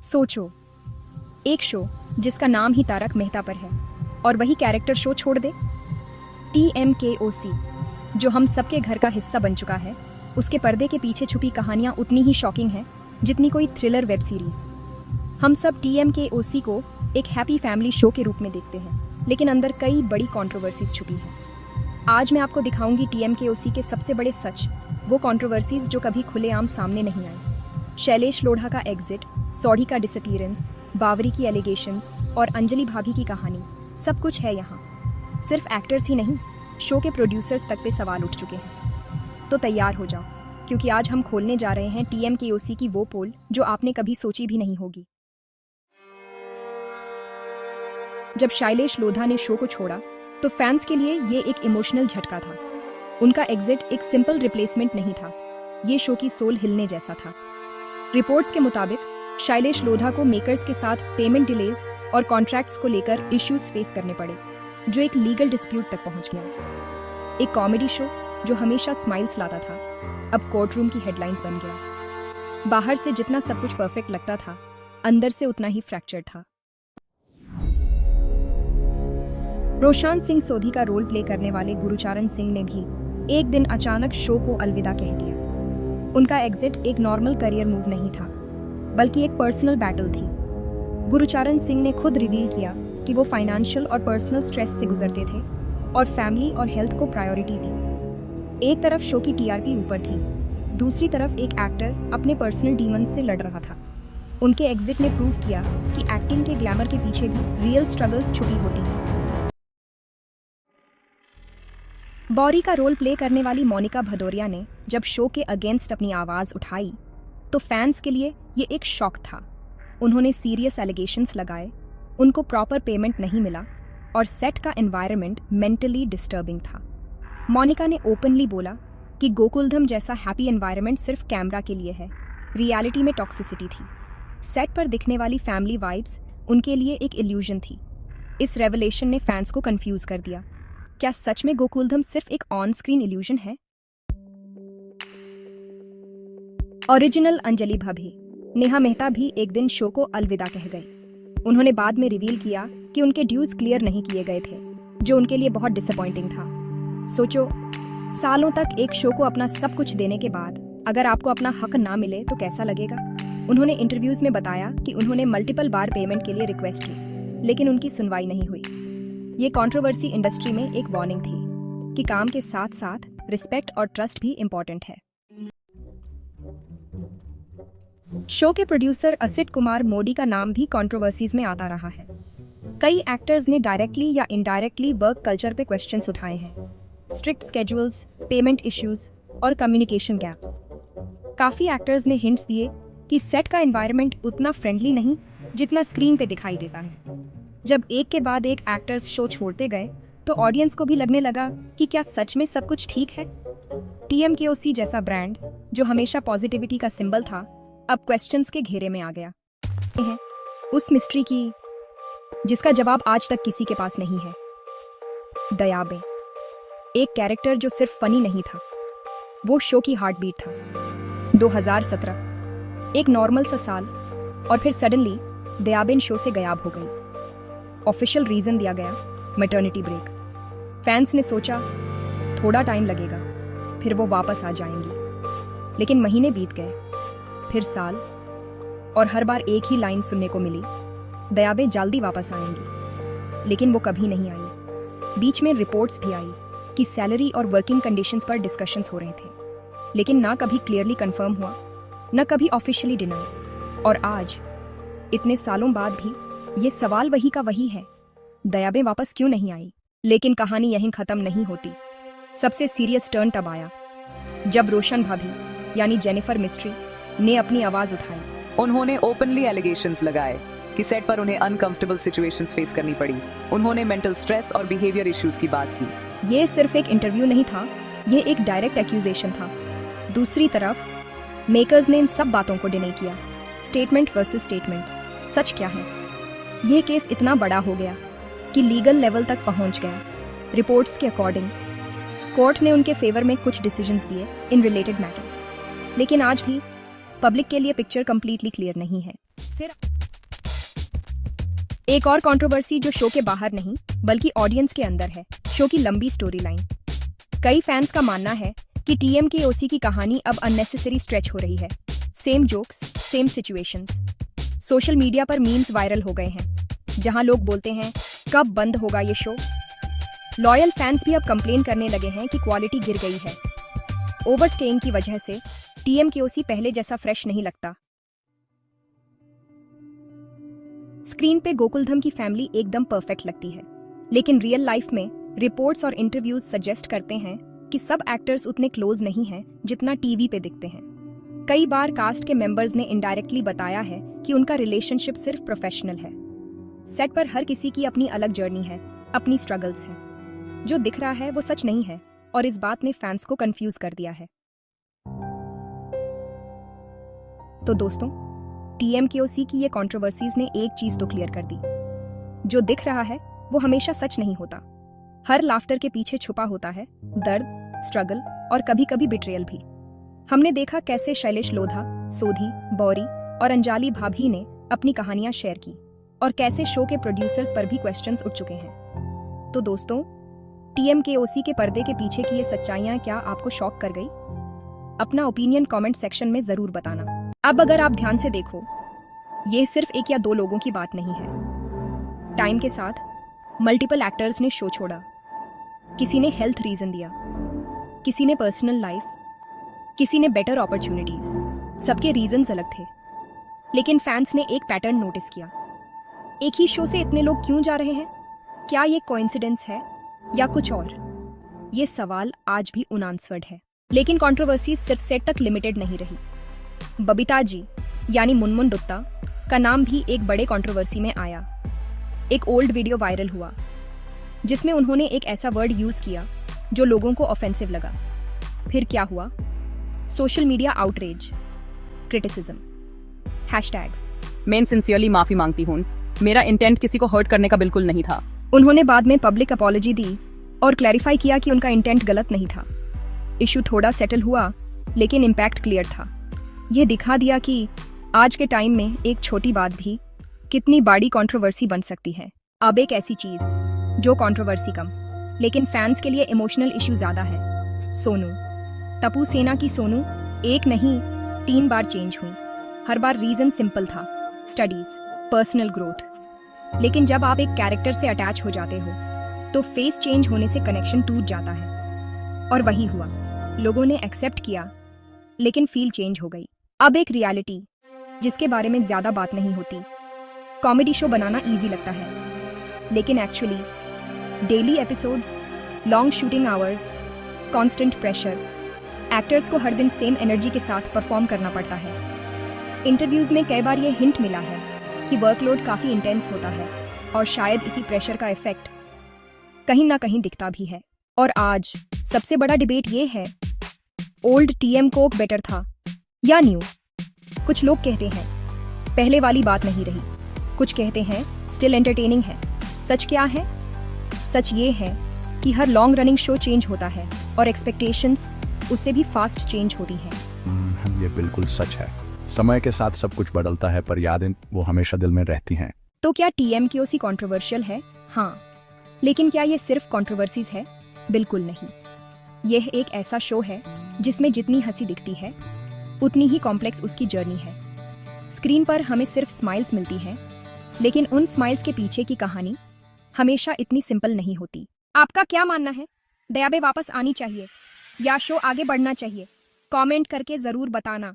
सोचो, एक शो जिसका नाम ही तारक मेहता पर है और वही कैरेक्टर शो छोड़ दे। TMKOC, जो हम सबके घर का हिस्सा बन चुका है, उसके पर्दे के पीछे छुपी कहानियां उतनी ही शॉकिंग हैं जितनी कोई थ्रिलर वेब सीरीज। हम सब TMKOC को एक हैप्पी फैमिली शो के रूप में देखते हैं, लेकिन अंदर कई बड़ी कंट्रोवर्सीज छुपी हैं। आज मैं आपको दिखाऊंगी TMKOC के सबसे बड़े सच, वो कंट्रोवर्सीज जो कभी खुलेआम सामने नहीं आई। शैलेश लोढ़ा का एग्जिट, सौढ़ी का डिसअपीयरेंस, बावरी की एलिगेशंस और अंजलि भाभी की कहानी, सब कुछ है यहाँ। सिर्फ एक्टर्स ही नहीं, शो के प्रोड्यूसर्स तक पे सवाल उठ चुके हैं। तो तैयार हो जाओ, क्योंकि आज हम खोलने जा रहे हैं TMKOC की वो पोल जो आपने कभी सोची भी नहीं होगी। जब शैलेश लोढ़ा ने शो को छोड़ा तो फैंस के लिए ये एक इमोशनल झटका था। उनका एग्जिट एक सिंपल रिप्लेसमेंट नहीं था, ये शो की सोल हिलने जैसा था। रिपोर्ट्स के मुताबिक शैलेश लोढ़ा को मेकर्स के साथ पेमेंट डिलेज और कॉन्ट्रैक्ट्स को लेकर इश्यूज फेस करने पड़े, जो एक लीगल डिस्प्यूट तक पहुंच गया। एक कॉमेडी शो जो हमेशा स्माइल्स लाता था, अब कोर्ट रूम की हेडलाइंस बन गया। बाहर से जितना सब कुछ परफेक्ट लगता था, अंदर से उतना ही फ्रैक्चर था। रोशान सिंह सोधी का रोल प्ले करने वाले गुरुचरण सिंह ने भी एक दिन अचानक शो को अलविदा कह दिया। उनका एग्जिट एक नॉर्मल करियर मूव नहीं था, बल्कि एक पर्सनल बैटल थी। गुरुचरण सिंह ने खुद रिवील किया कि वो फाइनेंशियल और पर्सनल स्ट्रेस से गुजरते थे और फैमिली और हेल्थ को प्रायोरिटी दी। एक तरफ शो की TRP ऊपर थी, दूसरी तरफ एक एक्टर अपने पर्सनल डीमंस से लड़ रहा था। उनके एग्जिट ने प्रूव किया कि एक्टिंग के ग्लैमर के पीछे भी रियल स्ट्रगल्स छुपी होती हैं। बावरी का रोल प्ले करने वाली मोनिका भदौरिया ने जब शो के अगेंस्ट अपनी आवाज उठाई तो फैंस के लिए ये एक शॉक था। उन्होंने सीरियस एलिगेशंस लगाए, उनको प्रॉपर पेमेंट नहीं मिला और सेट का एनवायरनमेंट मेंटली डिस्टर्बिंग था। मोनिका ने ओपनली बोला कि गोकुलधाम जैसा हैप्पी एनवायरनमेंट सिर्फ कैमरा के लिए है, रियलिटी में टॉक्सिसिटी थी। सेट पर दिखने वाली फैमिली वाइब्स उनके लिए एक इल्यूजन थी। इस रेवलेशन ने फैंस को कंफ्यूज कर दिया। क्या सच में गोकुलधाम सिर्फ एक ऑन स्क्रीन इल्यूजन है? ओरिजिनल अंजलि भाभी नेहा मेहता भी एक दिन शो को अलविदा कह गई। उन्होंने बाद में रिवील किया कि उनके ड्यूज क्लियर नहीं किए गए थे, जो उनके लिए बहुत डिसअपॉइंटिंग था। सोचो, सालों तक एक शो को अपना सब कुछ देने के बाद अगर आपको अपना हक ना मिले तो कैसा लगेगा? उन्होंने इंटरव्यूज में बताया कि उन्होंने मल्टीपल बार पेमेंट के लिए रिक्वेस्ट की, लेकिन उनकी सुनवाई नहीं हुई। ये कंट्रोवर्सी इंडस्ट्री में एक वार्निंग थी कि काम के साथ साथ रिस्पेक्ट और ट्रस्ट भी इम्पोर्टेंट है। शो के प्रोड्यूसर असित कुमार मोदी का नाम भी कंट्रोवर्सीज में आता रहा है। कई एक्टर्स ने डायरेक्टली या इनडायरेक्टली वर्क कल्चर पे क्वेश्चंस उठाए हैं। स्ट्रिक्ट स्केड्यूल्स, पेमेंट इश्यूज और कम्युनिकेशन गैप्स। काफी एक्टर्स ने हिंट्स दिए कि सेट का एनवायरनमेंट उतना फ्रेंडली नहीं जितना स्क्रीन पे दिखाई देता है। जब एक के बाद एक एक्टर्स शो छोड़ते गए तो ऑडियंस को भी लगने लगा कि क्या सच में सब कुछ ठीक है? TMKOC जैसा ब्रांड जो हमेशा पॉजिटिविटी का सिंबल था, अब क्वेश्चंस के घेरे में आ गया है। उस मिस्ट्री की जिसका जवाब आज तक किसी के पास नहीं है। दयाबेन, एक कैरेक्टर जो सिर्फ फनी नहीं था, वो शो की हार्ट बीट था। 2017 एक नॉर्मल सा साल, और फिर सडनली दयाबेन शो से गायब हो गई। ऑफिशियल रीजन दिया गया, मैटरनिटी ब्रेक। फैंस ने सोचा थोड़ा टाइम लगेगा, फिर वो वापस आ जाएंगी। लेकिन महीने बीत गए, फिर साल, और हर बार एक ही लाइन सुनने को मिली, दयाबेन जल्दी वापस आएंगी। लेकिन वो कभी नहीं आई। बीच में रिपोर्ट्स भी आई कि सैलरी और वर्किंग कंडीशंस पर डिस्कशंस हो रहे थे, लेकिन ना कभी क्लियरली कंफर्म हुआ, ना कभी ऑफिशियली डिनाई। और आज इतने सालों बाद भी ये सवाल वही का वही है, दयाबेन वापस क्यों नहीं आई? लेकिन कहानी यहीं खत्म नहीं होती। सबसे सीरियस टर्न तब आया जब रोशन भाभी यानी जेनिफर मिस्ट्री ने अपनी आवाज उठाई। उन्होंने ओपनली एलिगेशंस लगाए कि सेट पर उन्हें अनकंफर्टेबल सिचुएशंस फेस करनी पड़ी। उन्होंने मेंटल स्ट्रेस और बिहेवियर इश्यूज की बात की। ये सिर्फ एक इंटरव्यू नहीं था, ये एक डायरेक्ट एक्यूजेशन था। दूसरी तरफ मेकर्स ने इन सब बातों को डिनाई किया। Statement versus statement. सच क्या है? यह केस इतना बड़ा हो गया कि लीगल लेवल तक पहुंच गया। रिपोर्ट्स के अकॉर्डिंग कोर्ट ने उनके फेवर में कुछ डिसीजंस दिए इन रिलेटेड मैटर्स, लेकिन आज भी पब्लिक के लिए पिक्चर कंप्लीटली क्लियर नहीं है। फिर एक और कंट्रोवर्सी जो शो के बाहर नहीं बल्कि ऑडियंस के अंदर है, शो की लंबी स्टोरी लाइन। कई फैंस का मानना है कि TMKOC की कहानी अब अननेसेसरी स्ट्रेच हो रही है। Same jokes, same situations. Social media पर मीम्स वायरल हो गए हैं, जहां लोग बोलते हैं कब बंद होगा ये शो। लॉयल फैंस भी अब कंप्लेन करने लगे हैं कि क्वालिटी गिर गई है। ओवरस्टेइंग की वजह से TMKOC पहले जैसा फ्रेश नहीं लगता। स्क्रीन पे गोकुलधाम की फैमिली एकदम परफेक्ट लगती है, लेकिन रियल लाइफ में रिपोर्ट्स और इंटरव्यूज सजेस्ट करते हैं कि सब एक्टर्स उतने क्लोज नहीं हैं जितना टीवी पे दिखते हैं। कई बार कास्ट के मेंबर्स ने इनडायरेक्टली बताया है कि उनका रिलेशनशिप सिर्फ प्रोफेशनल है। सेट पर हर किसी की अपनी अलग जर्नी है, अपनी स्ट्रगल्स हैं। जो दिख रहा है वो सच नहीं है, और इस बात ने फैंस को कंफ्यूज कर दिया है। तो दोस्तों, TMKOC की ये कंट्रोवर्सीज ने एक चीज तो क्लियर कर दी, जो दिख रहा है वो हमेशा सच नहीं होता। हर लाफ्टर के पीछे छुपा होता है दर्द, स्ट्रगल और कभी कभी बिट्रेयल भी। हमने देखा कैसे शैलेश लोधा, सोधी, बौरी और अंजाली भाभी ने अपनी कहानियां शेयर की, और कैसे शो के प्रोड्यूसर्स पर भी क्वेश्चंस उठ चुके हैं। तो दोस्तों, TMKOC के पर्दे के पीछे की ये सच्चाइयां क्या आपको शॉक कर गई? अपना ओपिनियन कमेंट सेक्शन में जरूर बताना। अब अगर आप ध्यान से देखो, ये सिर्फ एक या दो लोगों की बात नहीं है। टाइम के साथ मल्टीपल एक्टर्स ने शो छोड़ा। किसी ने हेल्थ रीजन दिया, किसी ने पर्सनल लाइफ, किसी ने बेटर अपॉर्चुनिटीज। सबके रीजंस अलग थे, लेकिन फैंस ने एक पैटर्न नोटिस किया। एक ही शो से इतने लोग क्यों जा रहे हैं? क्या ये कोइंसिडेंस है या कुछ और? ये सवाल आज भी अनआंसर्ड है। लेकिन कंट्रोवर्सी सिर्फ सेट तक लिमिटेड नहीं रही। बबीता जी यानी मुनमुन दुत्ता का नाम भी एक बड़े कंट्रोवर्सी में आया। एक ओल्ड वीडियो वायरल हुआ जिसमें उन्होंने एक ऐसा वर्ड यूज किया जो लोगों को ऑफेंसिव लगा। फिर क्या हुआ? Social media outrage, criticism, hashtags. मैं सिंसियरली माफी मांगती हूँ, मेरा इंटेंट किसी को हर्ट करने का बिल्कुल नहीं था। उन्होंने बाद में पब्लिक अपॉलॉजी दी और क्लैरिफाई किया कि उनका इंटेंट गलत नहीं था। इशू थोड़ा सेटल हुआ, लेकिन इम्पैक्ट क्लियर था। यह दिखा दिया कि आज के टाइम में एक छोटी बात भी कितनी बड़ी कंट्रोवर्सी बन सकती है। अब एक ऐसी चीज जो कंट्रोवर्सी कम, लेकिन फैंस के लिए इमोशनल इशू ज्यादा है। सोनू, तपू सेना की सोनू एक नहीं 3 बार चेंज हुई। हर बार रीजन सिंपल था, स्टडीज, पर्सनल ग्रोथ। लेकिन जब आप एक कैरेक्टर से अटैच हो जाते हो तो फेस चेंज होने से कनेक्शन टूट जाता है। और वही हुआ, लोगों ने एक्सेप्ट किया, लेकिन फील चेंज हो गई। अब एक रियलिटी जिसके बारे में ज्यादा बात नहीं होती। कॉमेडी शो बनाना इजी लगता है, लेकिन actually daily episodes, long shooting hours, constant pressure, actors को हर दिन सेम एनर्जी के साथ परफॉर्म करना पड़ता है। इंटरव्यूज में कई बार ये हिंट मिला है कि वर्कलोड काफी इंटेंस होता है, और शायद इसी प्रेशर का इफेक्ट कहीं ना कहीं दिखता भी है। और आज सबसे बड़ा डिबेट ये है, ओल्ड TM कोक बेटर था या न्यू? कुछ लोग कहते हैं पहले वाली बात नहीं रही, कुछ कहते हैं स्टिल एंटरटेनिंग है। सच क्या है? सच ये है कि हर लॉन्ग रनिंग शो चेंज होता है, और एक्सपेक्टेशंस उससे भी फास्ट चेंज होती हैं। ये बिल्कुल सच है। समय के साथ सब कुछ बदलता है, पर यादें वो हमेशा दिल में रहती हैं। तो क्या TMKOC कंट्रोवर्शियल है? हाँ, लेकिन क्या ये सिर्फ कंट्रोवर्सीज है? बिल्कुल नहीं। यह एक ऐसा शो है जिसमें जितनी हंसी दिखती है उतनी ही कॉम्प्लेक्स उसकी जर्नी है। स्क्रीन पर हमें सिर्फ स्माइल्स मिलती हैं, लेकिन उन स्माइल्स के पीछे की कहानी हमेशा इतनी सिंपल नहीं होती। आपका क्या मानना है? दयाबे वापस आनी चाहिए या शो आगे बढ़ना चाहिए? कमेंट करके जरूर बताना।